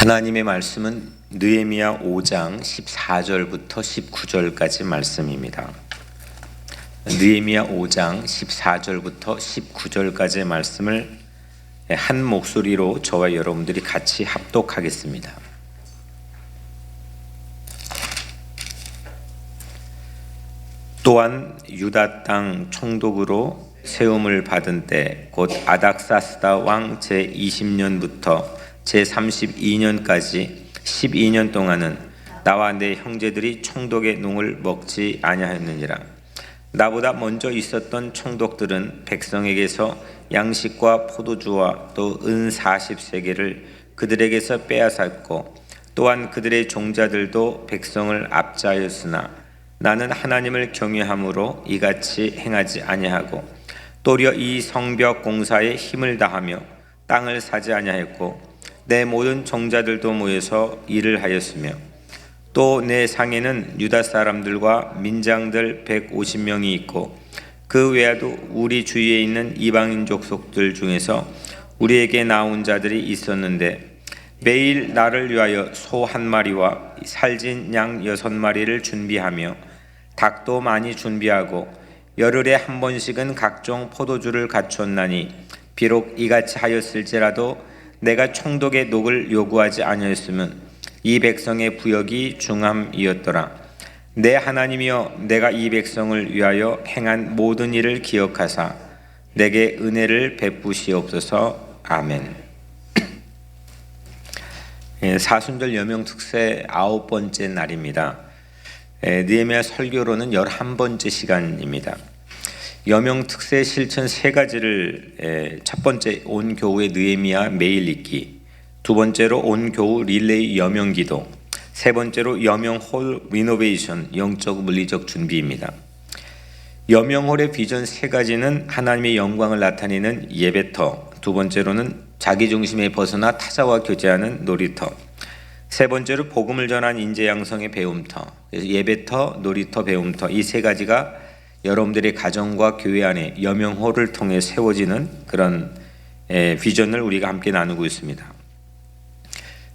하나님의 말씀은 느헤미야 5장 14절부터 19절까지 말씀입니다. 느헤미야 5장 14절부터 19절까지의 말씀을 한 목소리로 저와 여러분들이 같이 합독하겠습니다. 또한 유다 땅 총독으로 세움을 받은 때 곧 아닥사스다 왕 제20년부터 제32년까지 12년 동안은 나와 내 형제들이 총독의 농을 먹지 아니하였느니라. 나보다 먼저 있었던 총독들은 백성에게서 양식과 포도주와 또 은 40세겔을 그들에게서 빼앗았고 또한 그들의 종자들도 백성을 압제하였으나 나는 하나님을 경외함으로 이같이 행하지 아니하고 도리어 이 성벽 공사에 힘을 다하며 땅을 사지 아니하였고 내 모든 종자들도 모여서 일을 하였으며 또 내 상에는 유다 사람들과 민장들 150명이 있고 그 외에도 우리 주위에 있는 이방인 족속들 중에서 우리에게 나온 자들이 있었는데 매일 나를 위하여 소 한 마리와 살진 양 6마리를 준비하며 닭도 많이 준비하고 열흘에 한 번씩은 각종 포도주를 갖추었나니 비록 이같이 하였을지라도 내가 총독의 녹을 요구하지 아니하였으면 이 백성의 부역이 중함이었더라. 내 하나님이여, 내가 이 백성을 위하여 행한 모든 일을 기억하사 내게 은혜를 베푸시옵소서. 아멘. 사순절 여명특세 9번째 날입니다. 느헤미야 설교로는 11번째 시간입니다. 여명특세 실천 3가지를 첫 번째 온 교우의 느헤미야 매일 읽기, 두 번째로 온 교우 릴레이 여명기도, 세 번째로 여명홀 리노베이션 영적 물리적 준비입니다. 여명홀의 비전 3가지는 하나님의 영광을 나타내는 예배터, 두 번째로는 자기중심에 벗어나 타자와 교제하는 놀이터, 세 번째로 복음을 전한 인재 양성의 배움터, 예배터, 놀이터, 배움터, 이 3가지가 여러분들의 가정과 교회 안에 여명홀을 통해 세워지는 그런 비전을 우리가 함께 나누고 있습니다.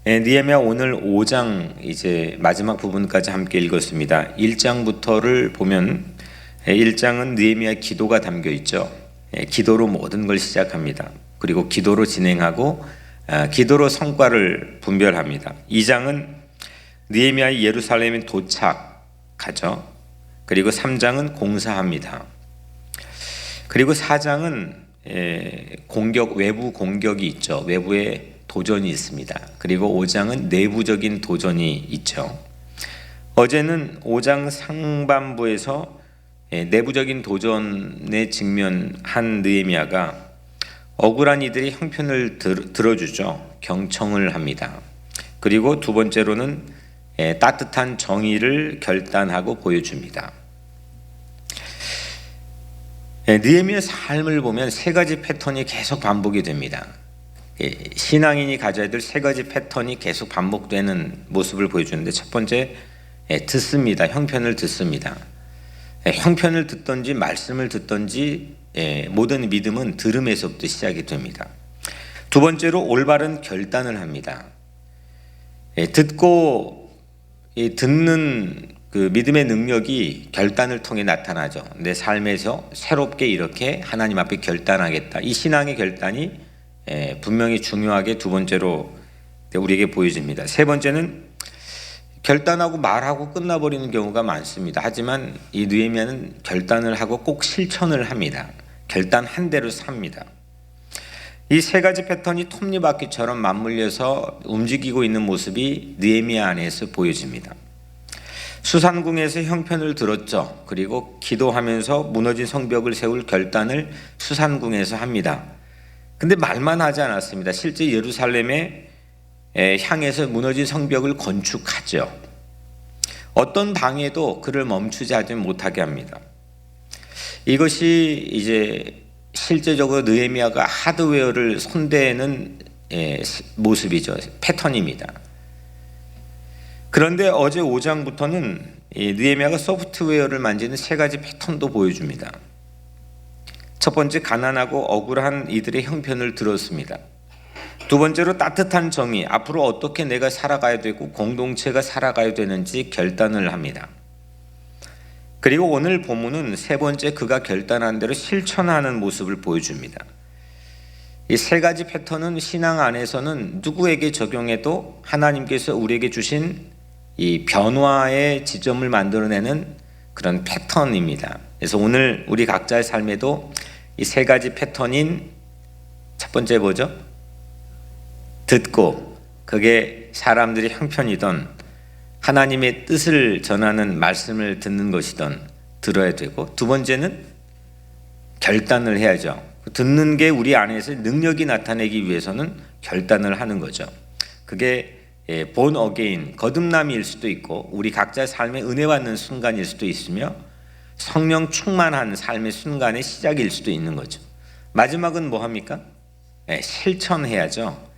느헤미야 오늘 5장 이제 마지막 부분까지 함께 읽었습니다. 1장부터를 보면 1장은 느헤미야 기도가 담겨 있죠. 기도로 모든 걸 시작합니다. 그리고 기도로 진행하고 기도로 성과를 분별합니다. 2장은 느헤미야의 예루살렘에 도착하죠. 그리고 3장은 공사합니다. 그리고 4장은 외부 공격이 있죠. 외부에 도전이 있습니다. 그리고 5장은 내부적인 도전이 있죠. 어제는 5장 상반부에서 내부적인 도전에 직면한 느헤미야가 억울한 이들의 형편을 들어주죠. 경청을 합니다. 그리고 두 번째로는 따뜻한 정의를 결단하고 보여줍니다. 느헤미야의 삶을 보면 3가지 패턴이 계속 반복이 됩니다. 신앙인이 가져야 될 3가지 패턴이 계속 반복되는 모습을 보여주는데, 첫 번째, 듣습니다. 형편을 듣습니다. 형편을 듣든지 말씀을 듣든지 모든 믿음은 들음에서부터 시작이 됩니다. 두 번째로 올바른 결단을 합니다. 듣는 그 믿음의 능력이 결단을 통해 나타나죠. 내 삶에서 새롭게 이렇게 하나님 앞에 결단하겠다. 이 신앙의 결단이 분명히 중요하게 두 번째로 우리에게 보여집니다. 세 번째는 결단하고 말하고 끝나버리는 경우가 많습니다. 하지만 이 느헤미야는 결단을 하고 꼭 실천을 합니다. 결단한 대로 삽니다. 이 3가지 패턴이 톱니바퀴처럼 맞물려서 움직이고 있는 모습이 느헤미야 안에서 보여집니다. 수산궁에서 형편을 들었죠. 그리고 기도하면서 무너진 성벽을 세울 결단을 수산궁에서 합니다. 근데 말만 하지 않았습니다. 실제 예루살렘에 향해서 무너진 성벽을 건축하죠. 어떤 방해도 그를 멈추지 하지 못하게 합니다. 이것이 이제 실제적으로 느헤미야가 하드웨어를 손대는 모습이죠. 패턴입니다. 그런데 어제 5장부터는 느헤미야가 소프트웨어를 만지는 3가지 패턴도 보여줍니다. 첫 번째, 가난하고 억울한 이들의 형편을 들었습니다. 두 번째로 따뜻한 정의, 앞으로 어떻게 내가 살아가야 되고 공동체가 살아가야 되는지 결단을 합니다. 그리고 오늘 본문은 세 번째, 그가 결단한 대로 실천하는 모습을 보여줍니다. 이 세 가지 패턴은 신앙 안에서는 누구에게 적용해도 하나님께서 우리에게 주신 이 변화의 지점을 만들어내는 그런 패턴입니다. 그래서 오늘 우리 각자의 삶에도 이 세 가지 패턴인 첫 번째 뭐죠? 듣고, 그게 사람들이 형편이던 하나님의 뜻을 전하는 말씀을 듣는 것이든 들어야 되고, 두 번째는 결단을 해야죠. 듣는 게 우리 안에서 능력이 나타내기 위해서는 결단을 하는 거죠. 그게 born again, 거듭남일 수도 있고 우리 각자의 삶에 은혜 받는 순간일 수도 있으며 성령 충만한 삶의 순간의 시작일 수도 있는 거죠. 마지막은 뭐 합니까? 실천해야죠.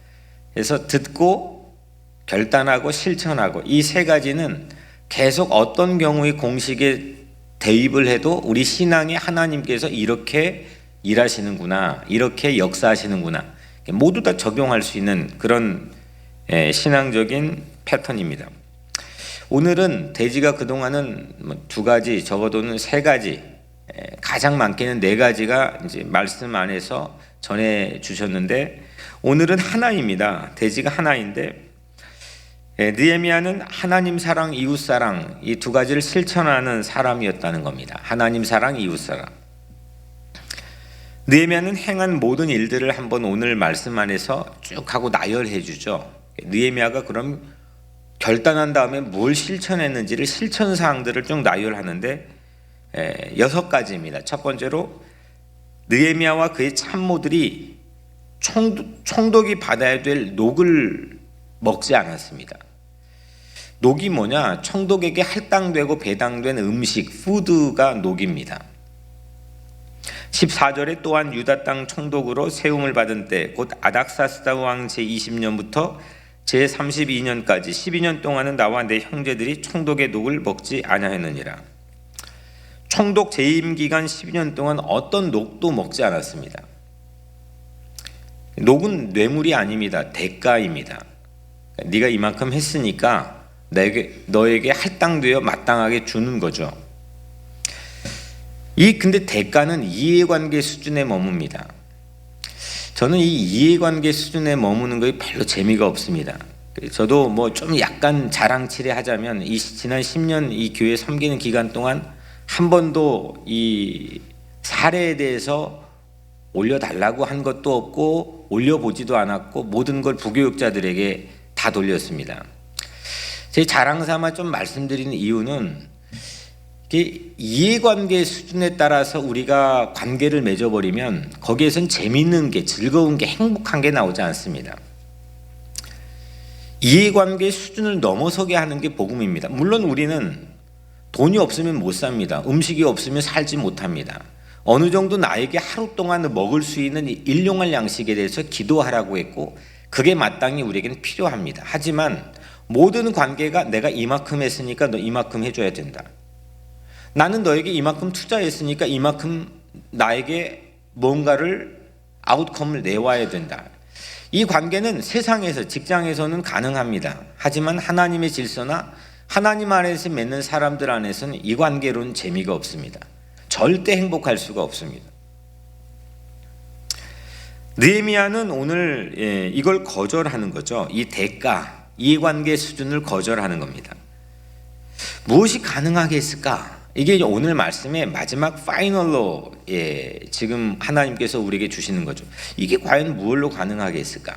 그래서 듣고 결단하고 실천하고, 이 세 가지는 계속 어떤 경우의 공식에 대입을 해도 우리 신앙에 하나님께서 이렇게 일하시는구나, 이렇게 역사하시는구나, 모두 다 적용할 수 있는 그런 신앙적인 패턴입니다. 오늘은 대지가 그동안은 두 가지, 적어도는 세 가지, 가장 많게는 네 가지가 이제 말씀 안에서 전해 주셨는데, 오늘은 하나입니다. 대지가 하나인데, 느헤미야는 하나님 사랑, 이웃 사랑, 이 두 가지를 실천하는 사람이었다는 겁니다. 하나님 사랑, 이웃 사랑. 느헤미야는 행한 모든 일들을 한번 오늘 말씀 안에서 쭉 하고 나열해 주죠. 느헤미야가 그럼 결단한 다음에 뭘 실천했는지를, 실천 사항들을 쭉 나열하는데 6가지입니다. 첫 번째로 느헤미야와 그의 참모들이 총독이 받아야 될 녹을 먹지 않았습니다. 녹이 뭐냐? 총독에게 할당되고 배당된 음식, 푸드가 녹입니다. 14절에 또한 유다 땅 총독으로 세움을 받은 때 곧 아닥사스다 왕 제20년부터 제32년까지 12년 동안은 나와 내 형제들이 총독의 녹을 먹지 아니하였느니라. 총독 재임 기간 12년 동안 어떤 녹도 먹지 않았습니다. 녹은 뇌물이 아닙니다. 대가입니다. 네가 이만큼 했으니까 너에게 할당되어 마땅하게 주는 거죠. 근데 대가는 이해관계 수준에 머뭅니다. 저는 이 이해관계 수준에 머무는 것이 별로 재미가 없습니다. 저도 뭐 좀 약간 자랑치레 하자면 이 지난 10년 이 교회 섬기는 기간 동안 한 번도 이 사례에 대해서 올려달라고 한 것도 없고 올려보지도 않았고 모든 걸 부교육자들에게 다 돌렸습니다. 제 자랑 삼아 좀 말씀드리는 이유는 이해관계 수준에 따라서 우리가 관계를 맺어버리면 거기에선 재미있는 게, 즐거운 게, 행복한 게 나오지 않습니다. 이해관계 수준을 넘어서게 하는 게 복음입니다. 물론 우리는 돈이 없으면 못 삽니다. 음식이 없으면 살지 못합니다. 어느 정도 나에게 하루 동안 먹을 수 있는 일용할 양식에 대해서 기도하라고 했고 그게 마땅히 우리에게는 필요합니다. 하지만 모든 관계가 내가 이만큼 했으니까 너 이만큼 해줘야 된다. 나는 너에게 이만큼 투자했으니까 이만큼 나에게 뭔가를 아웃컴을 내와야 된다. 이 관계는 세상에서, 직장에서는 가능합니다. 하지만 하나님의 질서나 하나님 안에서 맺는 사람들 안에서는 이 관계로는 재미가 없습니다. 절대 행복할 수가 없습니다. 느헤미야는 오늘 이걸 거절하는 거죠. 이 대가, 이해관계 수준을 거절하는 겁니다. 무엇이 가능하겠을까? 이게 오늘 말씀의 마지막 파이널로 지금 하나님께서 우리에게 주시는 거죠. 이게 과연 무엇로 가능하겠을까?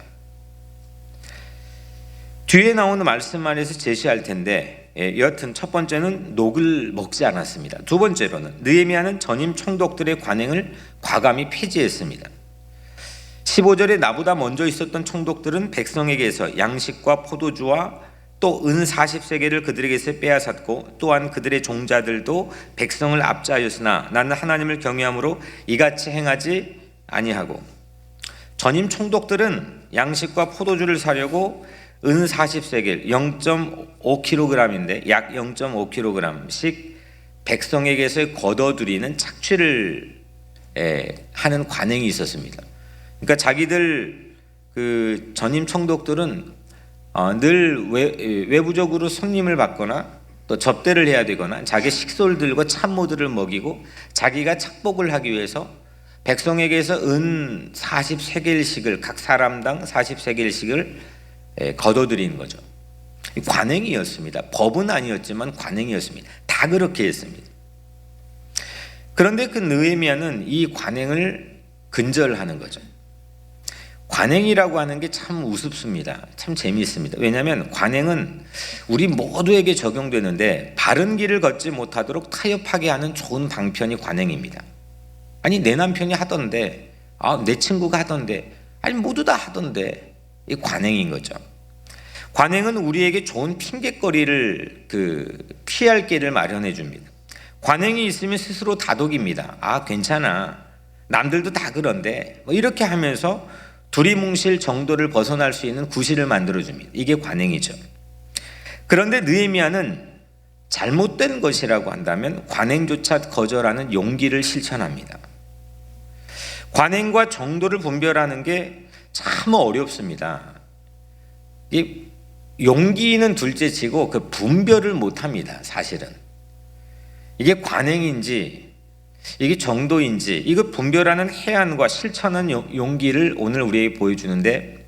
뒤에 나오는 말씀 안에서 제시할 텐데 여하튼 첫 번째는 녹을 먹지 않았습니다. 두 번째로는 느헤미야는 전임 총독들의 관행을 과감히 폐지했습니다. 15절에 나보다 먼저 있었던 총독들은 백성에게서 양식과 포도주와 또 은 40세겔을 그들에게서 빼앗았고 또한 그들의 종자들도 백성을 압제하였으나 나는 하나님을 경외함으로 이같이 행하지 아니하고, 전임 총독들은 양식과 포도주를 사려고 은 40세겔 0.5kg인데 약 0.5kg씩 백성에게서 걷어들이는 착취를 하는 관행이 있었습니다. 그러니까 자기들 그 전임 총독들은 늘 외부적으로 손님을 받거나 또 접대를 해야 되거나 자기 식솔 들고 참모들을 먹이고 자기가 착복을 하기 위해서 백성에게서 은 40세겔씩을 각 사람당 40세겔씩을 거둬들이는 거죠. 관행이었습니다. 법은 아니었지만 관행이었습니다. 다 그렇게 했습니다. 그런데 그 느헤미야는 이 관행을 근절하는 거죠. 관행이라고 하는 게 참 우습습니다. 참 재미있습니다. 왜냐하면 관행은 우리 모두에게 적용되는데 바른 길을 걷지 못하도록 타협하게 하는 좋은 방편이 관행입니다. 아니 내 남편이 하던데, 내 친구가 하던데, 아니 모두 다 하던데, 이 관행인 거죠. 관행은 우리에게 좋은 핑곗거리를 피할 길을 마련해 줍니다. 관행이 있으면 스스로 다독입니다. 괜찮아, 남들도 다 그런데, 이렇게 하면서 두리뭉실 정도를 벗어날 수 있는 구실을 만들어줍니다. 이게 관행이죠. 그런데 느헤미야는 잘못된 것이라고 한다면 관행조차 거절하는 용기를 실천합니다. 관행과 정도를 분별하는 게 참 어렵습니다. 이 용기는 둘째치고 그 분별을 못합니다. 사실은 이게 관행인지 이게 정도인지 이거 분별하는 해안과 실천한 용기를 오늘 우리에게 보여주는데,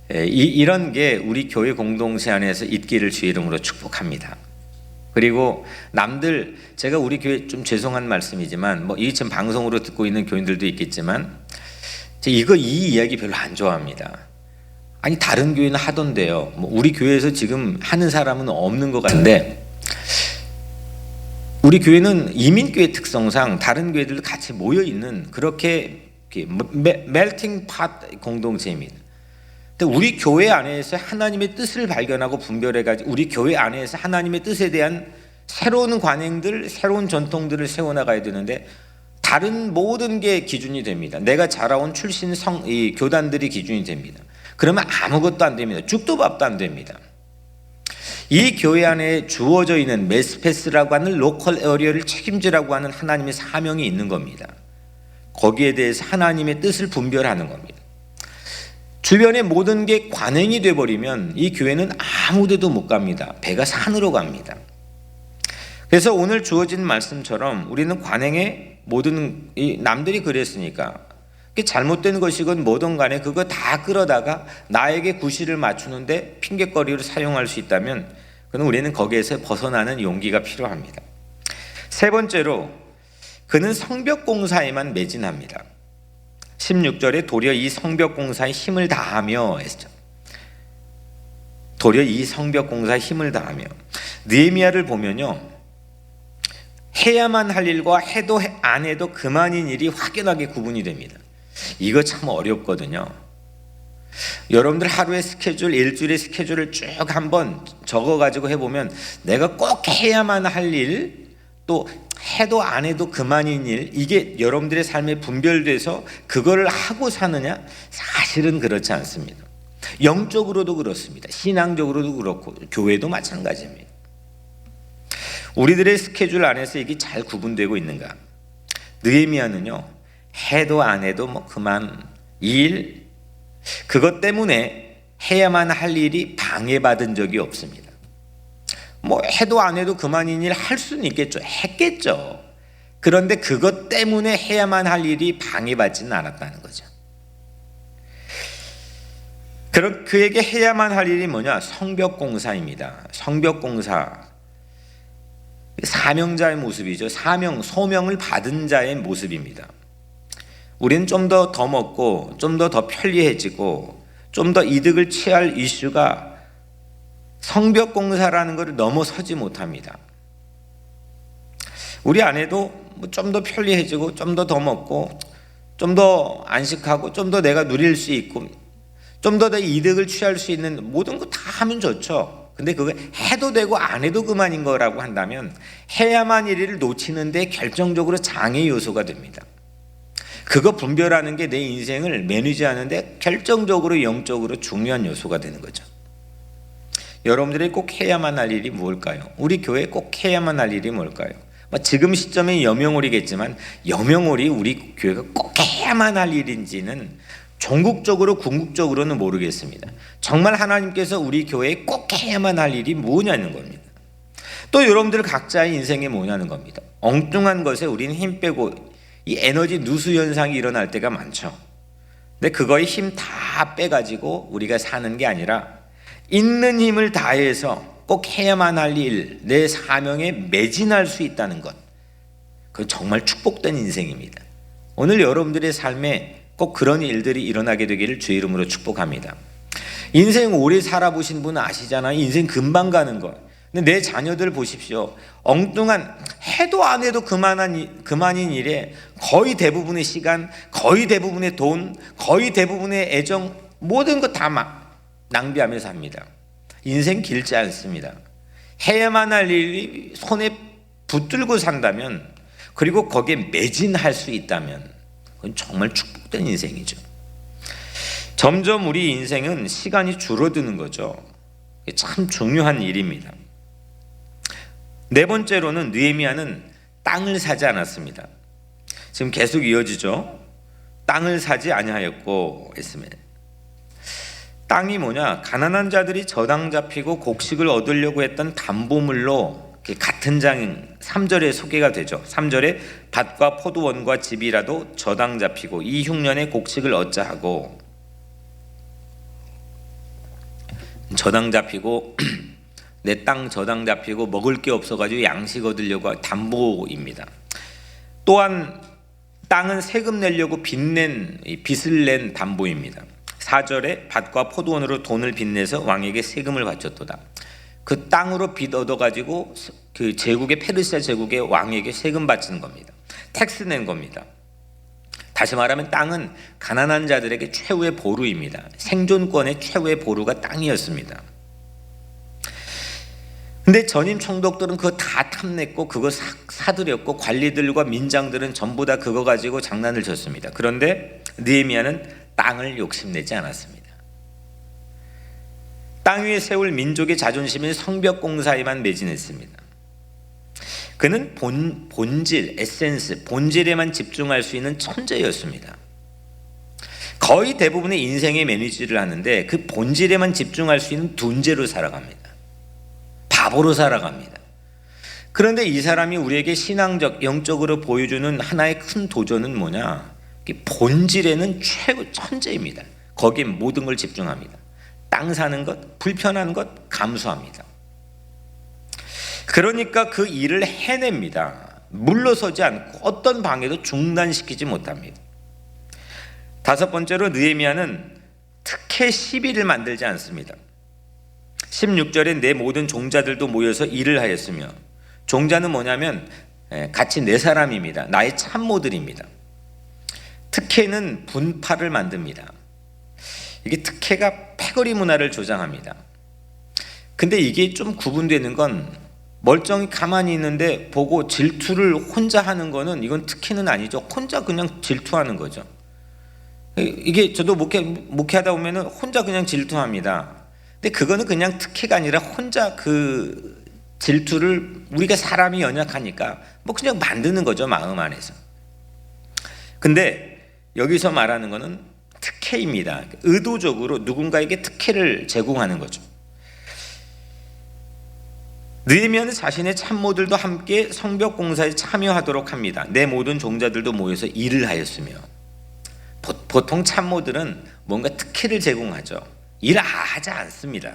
이런 게 우리 교회 공동체 안에서 있기를 주의 이름으로 축복합니다. 그리고 남들, 제가 우리 교회 좀 죄송한 말씀이지만 이 지금 방송으로 듣고 있는 교인들도 있겠지만 이 이야기 별로 안 좋아합니다. 아니 다른 교회는 하던데요. 우리 교회에서 지금 하는 사람은 없는 것 같은데, 우리 교회는 이민교회 특성상 다른 교회들도 같이 모여 있는 그렇게 멜팅 팟 공동체입니다. 근데 우리 교회 안에서 하나님의 뜻을 발견하고 분별해가지고 우리 교회 안에서 하나님의 뜻에 대한 새로운 관행들, 새로운 전통들을 세워나가야 되는데 다른 모든 게 기준이 됩니다. 내가 자라온 출신 이 교단들이 기준이 됩니다. 그러면 아무것도 안 됩니다. 죽도 밥도 안 됩니다. 이 교회 안에 주어져 있는 메스페스라고 하는 로컬 에어리어를 책임지라고 하는 하나님의 사명이 있는 겁니다. 거기에 대해서 하나님의 뜻을 분별하는 겁니다. 주변의 모든 게 관행이 돼버리면 이 교회는 아무 데도 못 갑니다. 배가 산으로 갑니다. 그래서 오늘 주어진 말씀처럼 우리는 관행에 모든 남들이 그랬으니까 그게 잘못된 것이건 뭐든 간에 그거 다 끌어다가 나에게 구실을 맞추는데 핑곗거리로 사용할 수 있다면 그는 우리는 거기에서 벗어나는 용기가 필요합니다. 세 번째로 그는 성벽공사에만 매진합니다. 16절에 도리어 이 성벽공사에 힘을 다하며 했죠. 도리어 이 성벽공사에 힘을 다하며. 느헤미야를 보면요, 해야만 할 일과 해도 안 해도 그만인 일이 확연하게 구분이 됩니다. 이거 참 어렵거든요. 여러분들 하루의 스케줄, 일주일의 스케줄을 쭉 한번 적어가지고 해보면 내가 꼭 해야만 할 일, 또 해도 안 해도 그만인 일, 이게 여러분들의 삶에 분별돼서 그거를 하고 사느냐? 사실은 그렇지 않습니다. 영적으로도 그렇습니다. 신앙적으로도 그렇고 교회도 마찬가지입니다. 우리들의 스케줄 안에서 이게 잘 구분되고 있는가? 느헤미야는요, 해도 안 해도 그만 일, 그것 때문에 해야만 할 일이 방해받은 적이 없습니다. 해도 안 해도 그만인 일 할 수는 있겠죠. 했겠죠. 그런데 그것 때문에 해야만 할 일이 방해받지는 않았다는 거죠. 그럼 그에게 해야만 할 일이 뭐냐? 성벽공사입니다. 성벽공사, 사명자의 모습이죠. 소명을 받은 자의 모습입니다. 우리는 좀 더 먹고 좀 더 편리해지고 좀 더 이득을 취할 이슈가 성벽공사라는 것을 넘어서지 못합니다. 우리 안에도 좀 더 편리해지고 좀 더 먹고 좀 더 안식하고 좀 더 내가 누릴 수 있고 좀 더 이득을 취할 수 있는 모든 거 다 하면 좋죠. 근데 그거 해도 되고 안 해도 그만인 거라고 한다면 해야만 할 일을 놓치는데 결정적으로 장애 요소가 됩니다. 그거 분별하는 게 내 인생을 매니지하는데 결정적으로 영적으로 중요한 요소가 되는 거죠. 여러분들이 꼭 해야만 할 일이 뭘까요? 우리 교회에 꼭 해야만 할 일이 뭘까요? 지금 시점에 여명월이겠지만 여명월이 우리 교회가 꼭 해야만 할 일인지는 종국적으로 궁극적으로는 모르겠습니다. 정말 하나님께서 우리 교회에 꼭 해야만 할 일이 뭐냐는 겁니다. 또 여러분들 각자의 인생이 뭐냐는 겁니다. 엉뚱한 것에 우리는 힘 빼고 이 에너지 누수 현상이 일어날 때가 많죠. 근데 그거에 힘 다 빼가지고 우리가 사는 게 아니라 있는 힘을 다해서 꼭 해야만 할 일, 내 사명에 매진할 수 있다는 것, 그건 정말 축복된 인생입니다. 오늘 여러분들의 삶에 꼭 그런 일들이 일어나게 되기를 주의 이름으로 축복합니다. 인생 오래 살아보신 분은 아시잖아요. 인생 금방 가는 것. 근데 내 자녀들 보십시오. 엉뚱한 해도 안 해도 그만인 일에 거의 대부분의 시간, 거의 대부분의 돈, 거의 대부분의 애정, 모든 것 다 낭비하며 삽니다. 인생 길지 않습니다. 해야만 할 일이 손에 붙들고 산다면, 그리고 거기에 매진할 수 있다면 그건 정말 축복된 인생이죠. 점점 우리 인생은 시간이 줄어드는 거죠. 참 중요한 일입니다. 네 번째로는 느헤미야는 땅을 사지 않았습니다. 지금 계속 이어지죠. 땅을 사지 아니하였고 했습니다. 땅이 뭐냐? 가난한 자들이 저당 잡히고 곡식을 얻으려고 했던 담보물로 같은 장 3절에 소개가 되죠. 3절에 밭과 포도원과 집이라도 저당 잡히고 이 흉년에 곡식을 얻자 하고, 저당 잡히고 내 땅 저당 잡히고 먹을 게 없어가지고 양식 얻으려고 담보입니다. 또한 땅은 세금 내려고 빚을 낸 담보입니다. 4절에 밭과 포도원으로 돈을 빚내서 왕에게 세금을 바쳤도다. 그 땅으로 빚 얻어가지고 그 제국의 페르시아 제국의 왕에게 세금 바치는 겁니다. 텍스 낸 겁니다. 다시 말하면 땅은 가난한 자들에게 최후의 보루입니다. 생존권의 최후의 보루가 땅이었습니다. 근데 전임 총독들은 그거 다 탐냈고 그거 사들였고 관리들과 민장들은 전부 다 그거 가지고 장난을 쳤습니다. 그런데 느헤미야는 땅을 욕심내지 않았습니다. 땅 위에 세울 민족의 자존심인 성벽 공사에만 매진했습니다. 그는 본질, 에센스, 본질에만 집중할 수 있는 천재였습니다. 거의 대부분의 인생의 매니지를 하는데 그 본질에만 집중할 수 있는 둔재로 살아갑니다. 바보로 살아갑니다. 그런데 이 사람이 우리에게 신앙적, 영적으로 보여주는 하나의 큰 도전은 뭐냐? 본질에는 최고 천재입니다. 거기에 모든 걸 집중합니다. 땅 사는 것, 불편한 것 감수합니다. 그러니까 그 일을 해냅니다. 물러서지 않고 어떤 방해도 중단시키지 못합니다. 다섯 번째로 느헤미야는 특혜 시비를 만들지 않습니다. 16절에 내 모든 종자들도 모여서 일을 하였으며, 종자는 뭐냐면 같이 네 사람입니다. 나의 참모들입니다. 특혜는 분파를 만듭니다. 이게 특혜가 패거리 문화를 조장합니다. 근데 이게 좀 구분되는 건 멀쩡히 가만히 있는데 보고 질투를 혼자 하는 거는 이건 특혜는 아니죠. 혼자 그냥 질투하는 거죠. 이게 저도 목회하다 보면은 혼자 그냥 질투합니다. 근데 그거는 그냥 특혜가 아니라 혼자 그 질투를 우리가 사람이 연약하니까 뭐 그냥 만드는 거죠, 마음 안에서. 근데 여기서 말하는 거는 특혜입니다. 의도적으로 누군가에게 특혜를 제공하는 거죠. 느헤미야는 자신의 참모들도 함께 성벽 공사에 참여하도록 합니다. 내 모든 종자들도 모여서 일을 하였으며, 보통 참모들은 뭔가 특혜를 제공하죠. 일하지 않습니다.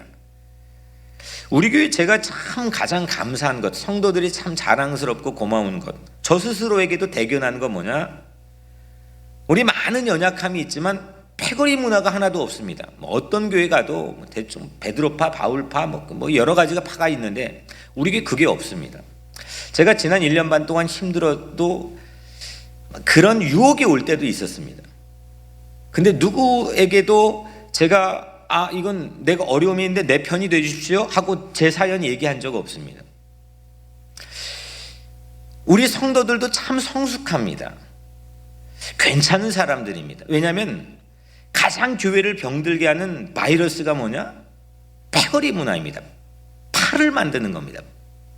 우리 교회 제가 참 가장 감사한 것, 성도들이 참 자랑스럽고 고마운 것, 저 스스로에게도 대견한 건 뭐냐? 우리 많은 연약함이 있지만 패거리 문화가 하나도 없습니다. 어떤 교회 가도 대충 베드로파, 바울파 뭐 여러 가지가 파가 있는데 우리 교회 그게 없습니다. 제가 지난 1년 반 동안 힘들어도 그런 유혹이 올 때도 있었습니다. 근데 누구에게도 제가 이건 내가 어려움이 있는데 내 편이 되주십시오 하고 제 사연 얘기한 적 없습니다. 우리 성도들도 참 성숙합니다. 괜찮은 사람들입니다. 왜냐하면 가장 교회를 병들게 하는 바이러스가 뭐냐? 패거리 문화입니다. 파를 만드는 겁니다.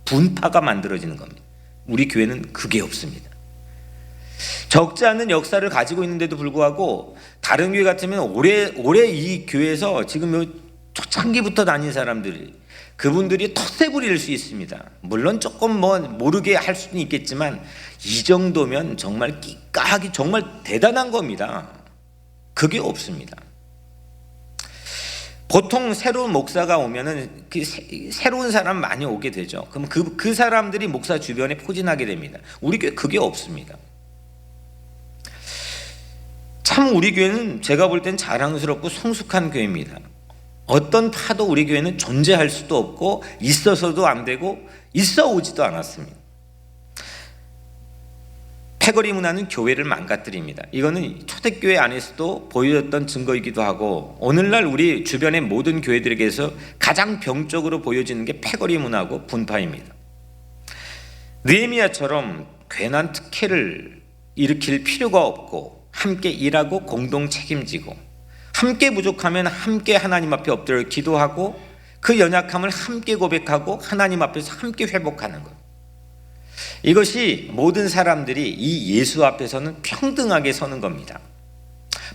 분파가 만들어지는 겁니다. 우리 교회는 그게 없습니다. 적지 않은 역사를 가지고 있는데도 불구하고 다른 교회 같으면 오래 이 교회에서 지금 초창기부터 다닌 사람들이 그분들이 텃세 부릴 수 있습니다. 물론 조금 모르게 할 수는 있겠지만 이 정도면 정말 끼까하기 정말 대단한 겁니다. 그게 없습니다. 보통 새로운 목사가 오면은 새로운 사람 많이 오게 되죠. 그럼 그 사람들이 목사 주변에 포진하게 됩니다. 우리 교회 그게 없습니다. 참 우리 교회는 제가 볼 땐 자랑스럽고 성숙한 교회입니다. 어떤 파도 우리 교회는 존재할 수도 없고 있어서도 안 되고 있어 오지도 않았습니다. 패거리 문화는 교회를 망가뜨립니다. 이거는 초대교회 안에서도 보여졌던 증거이기도 하고 오늘날 우리 주변의 모든 교회들에게서 가장 병적으로 보여지는 게 패거리 문화고 분파입니다. 느헤미야처럼 괜한 특혜를 일으킬 필요가 없고 함께 일하고 공동 책임지고 함께 부족하면 함께 하나님 앞에 엎드려 기도하고 그 연약함을 함께 고백하고 하나님 앞에서 함께 회복하는 것. 이것이 모든 사람들이 이 예수 앞에서는 평등하게 서는 겁니다.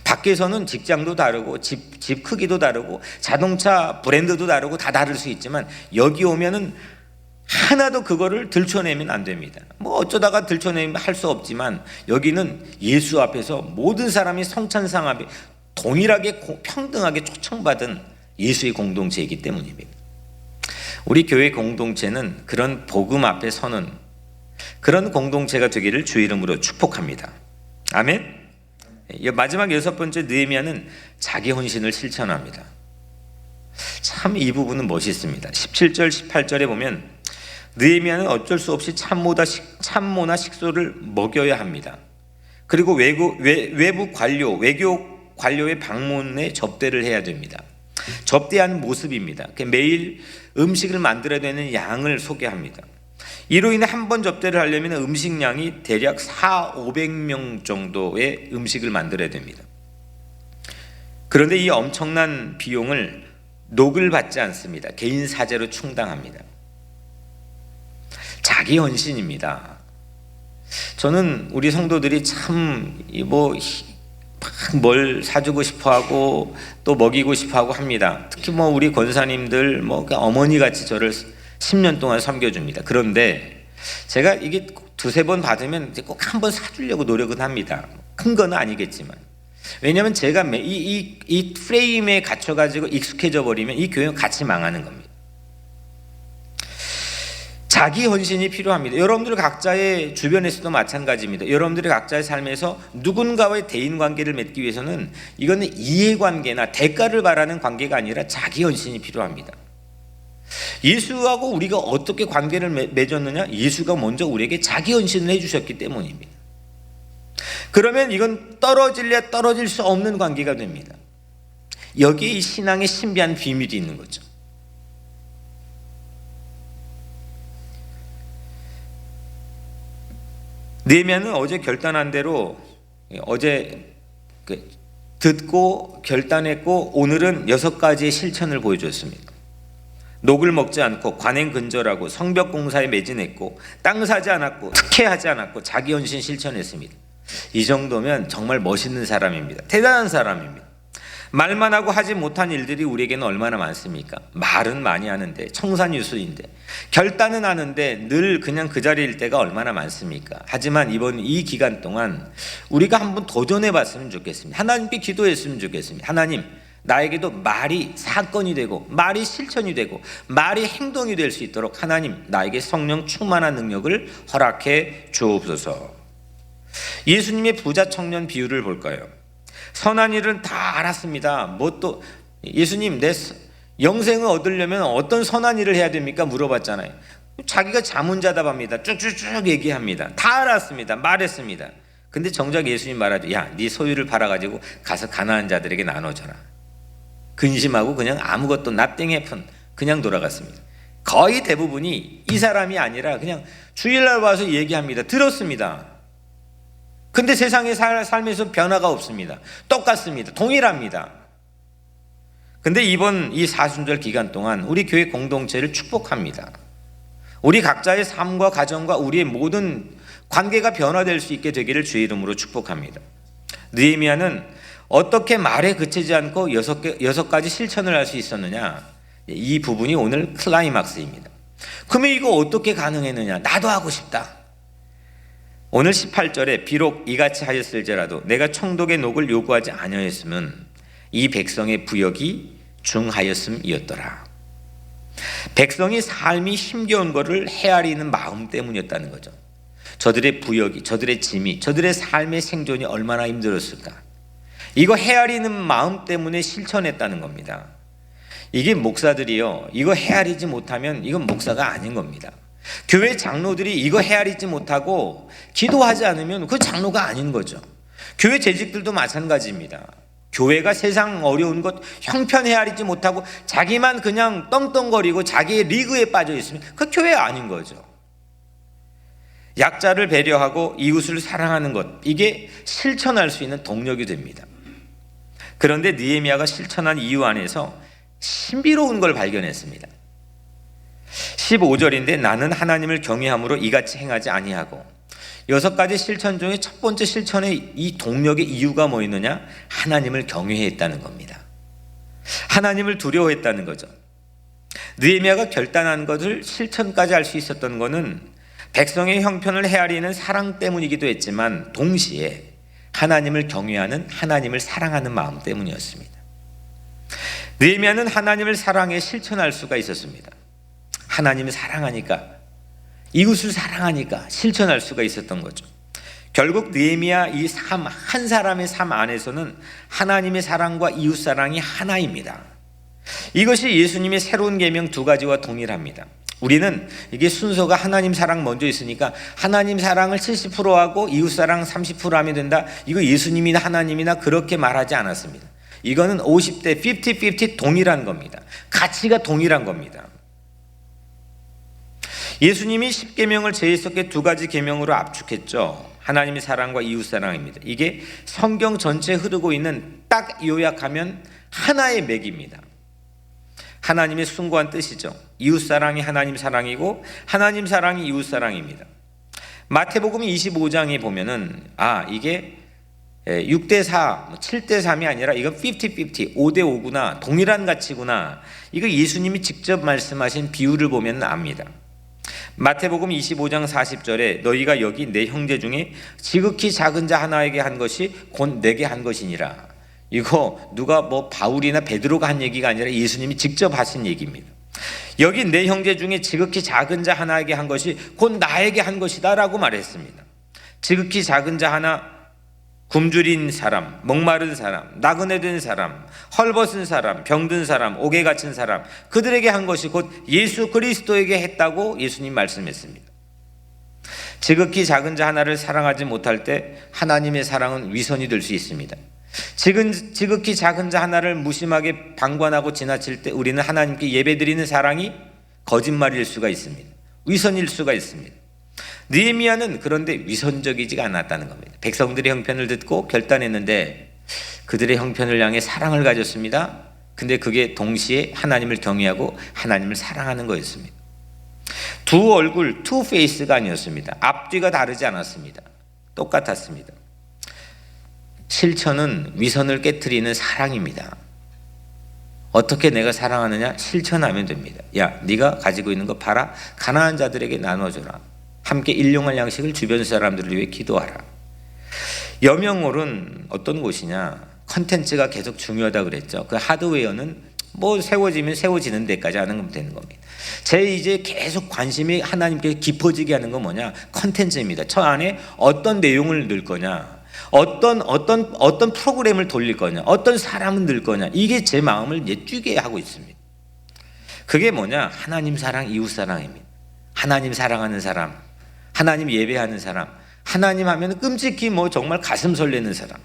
밖에서는 직장도 다르고 집 크기도 다르고 자동차 브랜드도 다르고 다 다를 수 있지만 여기 오면은 하나도 그거를 들춰내면 안 됩니다. 어쩌다가 들춰내면 할 수 없지만 여기는 예수 앞에서 모든 사람이 성찬상 앞에 동일하게 평등하게 초청받은 예수의 공동체이기 때문입니다. 우리 교회 공동체는 그런 복음 앞에 서는 그런 공동체가 되기를 주 이름으로 축복합니다. 아멘. 마지막 6번째 느헤미야는 자기 헌신을 실천합니다. 참 이 부분은 멋있습니다. 17절 18절에 보면 느헤미야는 어쩔 수 없이 참모나 식소를 먹여야 합니다. 그리고 외부 관료, 외교 관료의 방문에 접대를 해야 됩니다. 접대하는 모습입니다. 매일 음식을 만들어야 되는 양을 소개합니다. 이로 인해 한 번 접대를 하려면 음식량이 대략 400~500명 정도의 음식을 만들어야 됩니다. 그런데 이 엄청난 비용을 녹을 받지 않습니다. 개인 사재로 충당합니다. 자기 헌신입니다. 저는 우리 성도들이 참 뭘 사주고 싶어하고 또 먹이고 싶어하고 합니다. 특히 우리 권사님들 어머니 같이 저를 10년 동안 섬겨줍니다. 그런데 제가 이게 두세 번 받으면 꼭 한 번 사주려고 노력은 합니다. 큰 건 아니겠지만. 왜냐하면 제가 이 프레임에 갇혀가지고 익숙해져 버리면 이 교회는 같이 망하는 겁니다. 자기 헌신이 필요합니다. 여러분들 각자의 주변에서도 마찬가지입니다. 여러분들의 각자의 삶에서 누군가와의 대인관계를 맺기 위해서는 이거는 이해관계나 대가를 바라는 관계가 아니라 자기 헌신이 필요합니다. 예수하고 우리가 어떻게 관계를 맺었느냐? 예수가 먼저 우리에게 자기 헌신을 해주셨기 때문입니다. 그러면 이건 떨어질래 떨어질 수 없는 관계가 됩니다. 여기에 이 신앙의 신비한 비밀이 있는 거죠. 느헤미야는 어제 결단한 대로 어제 듣고 결단했고 오늘은 6가지의 실천을 보여줬습니다. 녹을 먹지 않고 관행 근절하고 성벽 공사에 매진했고 땅 사지 않았고 특혜하지 않았고 자기 헌신 실천했습니다. 이 정도면 정말 멋있는 사람입니다. 대단한 사람입니다. 말만 하고 하지 못한 일들이 우리에게는 얼마나 많습니까? 말은 많이 하는데 청산유수인데 결단은 하는데 늘 그냥 그 자리일 때가 얼마나 많습니까? 하지만 이번 이 기간 동안 우리가 한번 도전해 봤으면 좋겠습니다. 하나님께 기도했으면 좋겠습니다. 하나님, 나에게도 말이 사건이 되고 말이 실천이 되고 말이 행동이 될 수 있도록 하나님 나에게 성령 충만한 능력을 허락해 주옵소서. 예수님의 부자 청년 비유를 볼까요? 선한 일은 다 알았습니다. 또 예수님 내 영생을 얻으려면 어떤 선한 일을 해야 됩니까? 물어봤잖아요. 자기가 자문자답합니다. 쭉쭉쭉 얘기합니다. 다 알았습니다. 말했습니다. 근데 정작 예수님 말하죠. 야, 네 소유를 팔아가지고 가서 가난한 자들에게 나눠줘라. 근심하고 그냥 아무것도 nothing happened 그냥 돌아갔습니다. 거의 대부분이 이 사람이 아니라 그냥 주일날 와서 얘기합니다. 들었습니다. 근데 세상의 삶에서 변화가 없습니다. 똑같습니다. 동일합니다. 근데 이번 이 사순절 기간 동안 우리 교회 공동체를 축복합니다. 우리 각자의 삶과 가정과 우리의 모든 관계가 변화될 수 있게 되기를 주의 이름으로 축복합니다. 느헤미야는 어떻게 말에 그치지 않고 6가지 실천을 할 수 있었느냐? 이 부분이 오늘 클라이막스입니다. 그러면 이거 어떻게 가능했느냐? 나도 하고 싶다. 오늘 18절에 비록 이같이 하였을지라도 내가 총독의 녹을 요구하지 아니하였으면 이 백성의 부역이 중하였음이었더라. 백성이 삶이 힘겨운 것을 헤아리는 마음 때문이었다는 거죠. 저들의 부역이, 저들의 짐이, 저들의 삶의 생존이 얼마나 힘들었을까. 이거 헤아리는 마음 때문에 실천했다는 겁니다. 이게 목사들이요, 이거 헤아리지 못하면 이건 목사가 아닌 겁니다. 교회 장로들이 이거 헤아리지 못하고 기도하지 않으면 그 장로가 아닌 거죠. 교회 재직들도 마찬가지입니다. 교회가 세상 어려운 것 형편 헤아리지 못하고 자기만 그냥 떵떵거리고 자기의 리그에 빠져 있으면 그 교회 아닌 거죠. 약자를 배려하고 이웃을 사랑하는 것, 이게 실천할 수 있는 동력이 됩니다. 그런데 느헤미야가 실천한 이유 안에서 신비로운 걸 발견했습니다. 15절인데 나는 하나님을 경외함으로 이같이 행하지 아니하고, 6가지 실천 중에 첫 번째 실천의 이 동력의 이유가 뭐 있느냐? 하나님을 경외했다는 겁니다. 하나님을 두려워했다는 거죠. 느헤미야가 결단한 것을 실천까지 할 수 있었던 것은 백성의 형편을 헤아리는 사랑 때문이기도 했지만 동시에 하나님을 경외하는, 하나님을 사랑하는 마음 때문이었습니다. 느헤미야는 하나님을 사랑해 실천할 수가 있었습니다. 하나님을 사랑하니까, 이웃을 사랑하니까 실천할 수가 있었던 거죠. 결국 느헤미야 이 삶, 한 사람의 삶 안에서는 하나님의 사랑과 이웃 사랑이 하나입니다. 이것이 예수님의 새로운 계명 2가지와 동일합니다. 우리는 이게 순서가 하나님 사랑 먼저 있으니까 하나님 사랑을 70%하고 이웃 사랑 30% 하면 된다. 이거 예수님이나 하나님이나 그렇게 말하지 않았습니다. 이거는 50대 50-50 동일한 겁니다. 가치가 동일한 겁니다. 예수님이 10계명을 제1속에 2가지 계명으로 압축했죠. 하나님의 사랑과 이웃 사랑입니다. 이게 성경 전체에 흐르고 있는, 딱 요약하면 하나의 맥입니다. 하나님의 숭고한 뜻이죠. 이웃 사랑이 하나님 사랑이고 하나님 사랑이 이웃 사랑입니다. 마태복음 25장에 보면은 이게 6대4, 7대3이 아니라 이건 50-50, 5대5구나, 동일한 가치구나. 이거 예수님이 직접 말씀하신 비유를 보면 압니다. 마태복음 25장 40절에 너희가 여기 내 형제 중에 지극히 작은 자 하나에게 한 것이 곧 내게 한 것이니라. 이거 누가 바울이나 베드로가 한 얘기가 아니라 예수님이 직접 하신 얘기입니다. 여기 내 형제 중에 지극히 작은 자 하나에게 한 것이 곧 나에게 한 것이다 라고 말했습니다. 지극히 작은 자 하나, 굶주린 사람, 목마른 사람, 나그네 된 사람, 헐벗은 사람, 병든 사람, 옥에 갇힌 사람, 그들에게 한 것이 곧 예수 그리스도에게 했다고 예수님 말씀했습니다. 지극히 작은 자 하나를 사랑하지 못할 때 하나님의 사랑은 위선이 될 수 있습니다. 지극히 작은 자 하나를 무심하게 방관하고 지나칠 때 우리는 하나님께 예배드리는 사랑이 거짓말일 수가 있습니다. 위선일 수가 있습니다. 느헤미야는 그런데 위선적이지가 않았다는 겁니다. 백성들의 형편을 듣고 결단했는데 그들의 형편을 향해 사랑을 가졌습니다. 근데 그게 동시에 하나님을 경외하고 하나님을 사랑하는 거였습니다. 두 얼굴, 투 페이스가 아니었습니다. 앞뒤가 다르지 않았습니다. 똑같았습니다. 실천은 위선을 깨트리는 사랑입니다. 어떻게 내가 사랑하느냐? 실천하면 됩니다. 야, 네가 가지고 있는 거 팔아 가난한 자들에게 나눠줘라. 함께 일용할 양식을 주변 사람들을 위해 기도하라. 여명홀은 어떤 곳이냐? 컨텐츠가 계속 중요하다 그랬죠. 그 하드웨어는 세워지면 세워지는 데까지 하는 건 되는 겁니다. 제 이제 계속 관심이 하나님께 깊어지게 하는 건 뭐냐? 컨텐츠입니다. 저 안에 어떤 내용을 넣을 거냐? 어떤 프로그램을 돌릴 거냐, 어떤 사람을 넣을 거냐, 이게 제 마음을 뛰게 하고 있습니다. 그게 뭐냐? 하나님 사랑, 이웃 사랑입니다. 하나님 사랑하는 사람, 하나님 예배하는 사람, 하나님 하면 끔찍히 정말 가슴 설레는 사람,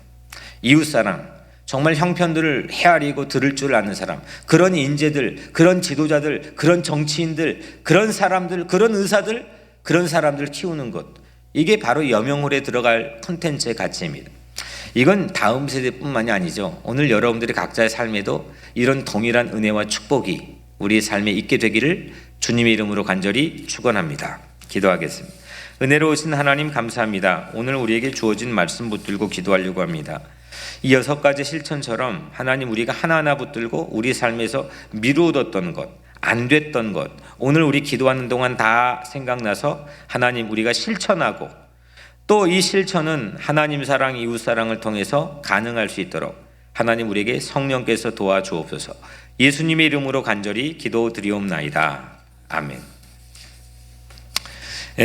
이웃 사랑, 정말 형편들을 헤아리고 들을 줄 아는 사람, 그런 인재들, 그런 지도자들, 그런 정치인들, 그런 사람들, 그런 의사들, 그런 사람들 키우는 것, 이게 바로 여명홀에 들어갈 콘텐츠의 가치입니다. 이건 다음 세대뿐만이 아니죠. 오늘 여러분들이 각자의 삶에도 이런 동일한 은혜와 축복이 우리의 삶에 있게 되기를 주님의 이름으로 간절히 축원합니다. 기도하겠습니다. 은혜로우신 하나님 감사합니다. 오늘 우리에게 주어진 말씀 붙들고 기도하려고 합니다. 이 6가지 실천처럼 하나님 우리가 하나하나 붙들고 우리 삶에서 미루어뒀던 것, 안 됐던 것, 오늘 우리 기도하는 동안 다 생각나서 하나님 우리가 실천하고 또 이 실천은 하나님 사랑, 이웃 사랑을 통해서 가능할 수 있도록 하나님 우리에게 성령께서 도와주옵소서. 예수님의 이름으로 간절히 기도드리옵나이다. 아멘.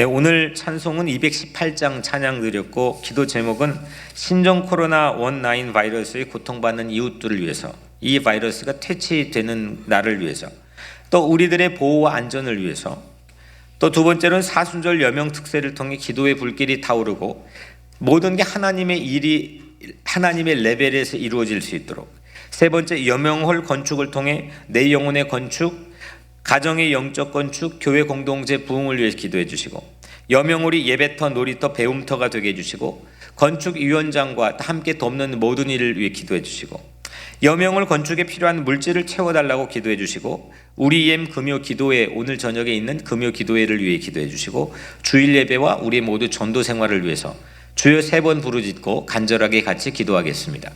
오늘 찬송은 218장 찬양 드렸고 기도 제목은 신종 코로나 19 바이러스에 고통받는 이웃들을 위해서, 이 바이러스가 퇴치되는 날을 위해서, 또 우리들의 보호와 안전을 위해서, 또 두 번째로는 사순절 여명 특세를 통해 기도의 불길이 타오르고 모든 게 하나님의 일이 하나님의 레벨에서 이루어질 수 있도록, 세 번째 여명홀 건축을 통해 내 영혼의 건축, 가정의 영적 건축, 교회 공동체 부흥을 위해 기도해 주시고, 여명홀이 예배터, 놀이터, 배움터가 되게 해주시고, 건축위원장과 함께 돕는 모든 일을 위해 기도해 주시고, 여명홀 건축에 필요한 물질을 채워달라고 기도해 주시고, 우리 EM 금요 기도회, 오늘 저녁에 있는 금요 기도회를 위해 기도해 주시고, 주일 예배와 우리 모두 전도 생활을 위해서 주여 3번 부르짖고 간절하게 같이 기도하겠습니다.